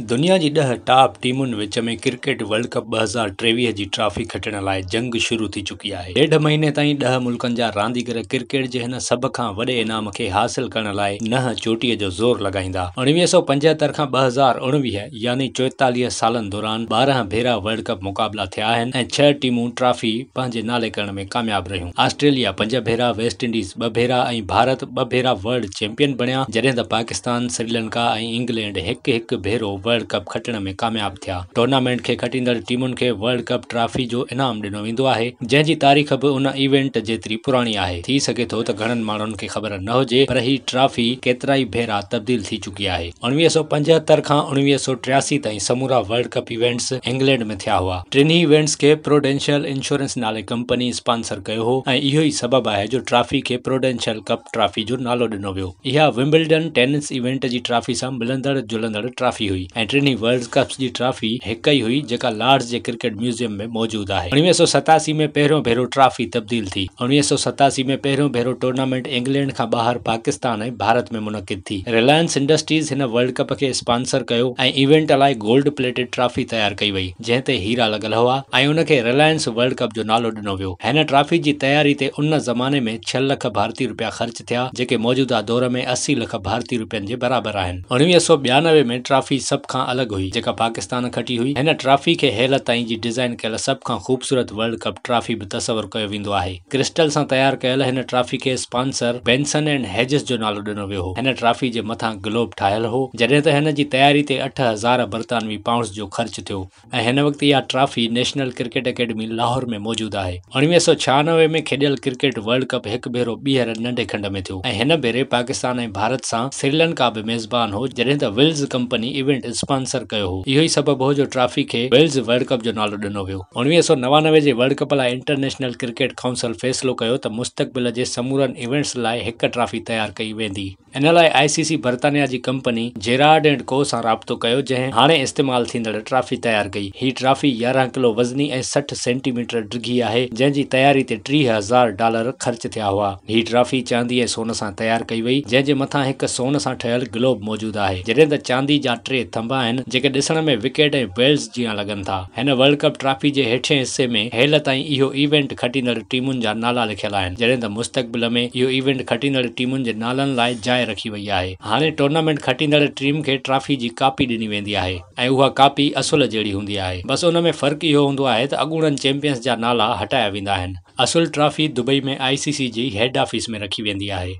दुनिया जी 10 टॉप टीमुनि विच में क्रिकेट वर्ल्ड कप 2023 जी ट्रॉफी खटण लाइ जंग शुरू थी चुकी आहे। 1.5 महीने ताईं 10 मुल्कनि जा रांदीगर क्रिकेट जे हिन सभ खां वॾे इनाम खे हासिल करण लाइ नह चोटीअ जो ज़ोर लॻाईंदा। 1975 खां 2019 यानी 44 सालनि दौरान 12 भेरा वर्ल्ड कप मुक़ाबला थिया आहिनि ऐं 6 टीमूं ट्रॉफी पंहिंजे नाले करण में कामयाब रहियूं। ऑस्ट्रेलिया 5 भेरा, वेस्ट इंडीज 2 भेरा ऐं भारत 2 भेरा वर्ल्ड चैंपियन बणिया, जॾहिं त पाकिस्तान, श्रीलंका ऐं इंग्लैंड हिकु भेरो वर्ल्ड कप खटण में कामयाब थिया। टूर्नामेंट खे खटींदड़ टीमुनि खे वर्ल्ड कप ट्रॉफी जो इनाम ॾिनो वेंदो आहे, जंहिंजी तारीख़ बि उन इवेंट जेतिरी पुराणी आहे। थी सघे थो त घणनि माण्हुनि खे ख़बर न हुजे, पर ही ट्रॉफी केतिराई भेरा तब्दील थी चुकी आहे। 1975 खां 1983 ताईं समूरा वर्ल्ड कप इवेंट्स इंग्लैंड में थिया हुआ। टिनी इवेंट्स खे प्रूडेंशियल इंश्योरेंस नाले कंपनी स्पॉन्सर कयो हो ऐं इहो ई सबबु आहे जो ट्रॉफी खे प्रूडेंशियल कप ट्रॉफी जो नालो ॾिनो वियो। इहा विंबलडन टेनिस इवेंट जी ट्रॉफी सां मिलंदड़ जुलंदड़ ट्रॉफी हुई ऐं टिनी वर्ल्ड कप्स जी ट्रॉफी हिक ई हुई जेका लॉर्ड्स जे क्रिकेट म्यूज़ियम में मौजूद आहे। 1987 में पहिरियों भेरो ट्रॉफी तब्दील थी। 1987 में पहिरियों भेरो टूर्नामेंट इंग्लैंड खां ॿाहिरि पाकिस्तान ऐं भारत में मुनक़िद थी। रिलायंस इंडस्ट्रीज़ हिन वर्ल्ड कप खे स्पॉन्सर कयो ऐं इवेंट लाइ गोल्ड प्लेटेड ट्रॉफी तयारु कई वई, जंहिं ते हीरा लॻल हुआ ऐं उन खे रिलायंस वर्ल्ड कप जो नालो ॾिनो वियो। हिन ट्रॉफी जी तयारी ते उन ज़माने में 6 लख भारतीय रुपया ख़र्च थिया, जेके मौजूदा दौर में 80 लख भारतीय रुपयनि जे बराबरि आहिनि। 1992 में ट्रॉफी सभ खां अलॻि हुई, जेका पाकिस्तान खटी हुई। हिन ट्रॉफी खे हेल ताईं जी डिज़ाइन कयल सभ खां ख़ूबसूरत वर्ल्ड कप ट्रॉफी बि तसवुरु कयो वेंदो आहे। क्रिस्टल सां तयारु कयल हिन ट्रॉफी खे स्पॉन्सर बेंसन एंड हेजिस जो नालो ॾिनो वियो हो। हिन ट्रॉफी जे मथां ग्लोब ठाहियल हो, जॾहिं त हिन जी तयारी ते 8000 बरतानवी पाउंड्स जो ख़र्च थियो ऐं हिन वक़्तु इहा trophy national cricket academy Lahore में मौजूदु आहे। 1996 में खेॾियल क्रिकेट वर्ल्ड कप हिकु भेरो ॿीहर नंढे खंड में थियो ऐं हिन भेरे पाकिस्तान ऐं भारत सां श्रीलंका बि मेज़बान हो, जॾहिं त विल्स कंपनी इवेंट स्पॉन्सर कयो हो। इहो ई सबबु हो जो ट्रॉफी खे विल्स वर्ल्ड कप जो नालो ॾिनो वियो। 1999 जे वर्ल्ड कप लाइ इंटरनेशनल क्रिकेट काउंसिल फ़ैसिलो कयो त मुस्तक़बिल जे समूरनि इवेंट्स लाइ हिक ट्रॉफी तयारु कई वेंदी। इन लाइ ICC बर्तानिया जी कंपनी जेरार्ड एंड को सां राब्तो कयो, जंहिं हाणे इस्तेमालु थींदड़ ट्रॉफी तयारु कई। ही ट्रॉफी 11 किलो वज़नी ऐं 60 सेंटीमीटर डिघी आहे, जंहिंजी तयारी ते $30,000 ख़र्च थिया हुआ। ही ट्रॉफी चांदी ऐं सोन सां तयारु कई वई, जंहिं जे मथां हिकु सोन सां ठहियल ग्लोब मौजूदु आहे, जॾहिं त चांदी जा 3 थंबा आहिनि, जेके ॾिसण में विकेट ऐं बेल्स जीअं लॻनि था। हिन वर्ल्ड कप ट्रॉफी जे हेठिएं हिसे में हेल ताईं इहो इवेंट खटींदड़ टीमुनि जा नाला लिखियल आहिनि, जॾहिं त मुस्तक़बिल में इहो इवेंट खटींदड़ टीमुनि जे नालनि लाइ जाइ रखी वई आहे। हाणे टूर्नामेंट खटींदड़ टीम खे ट्रॉफी जी कापी ॾिनी वेंदी आहे ऐं उहा कापी असुल जहिड़ी हूंदी आहे। बसि उन में फ़र्क़ु इहो हूंदो आहे त अॻूणनि चैंपियंस जा नाला हटाया वेंदा आहिनि। असुल ट्रॉफी दुबई में ICC जी हेड ऑफिस में रखी वेंदी आहे।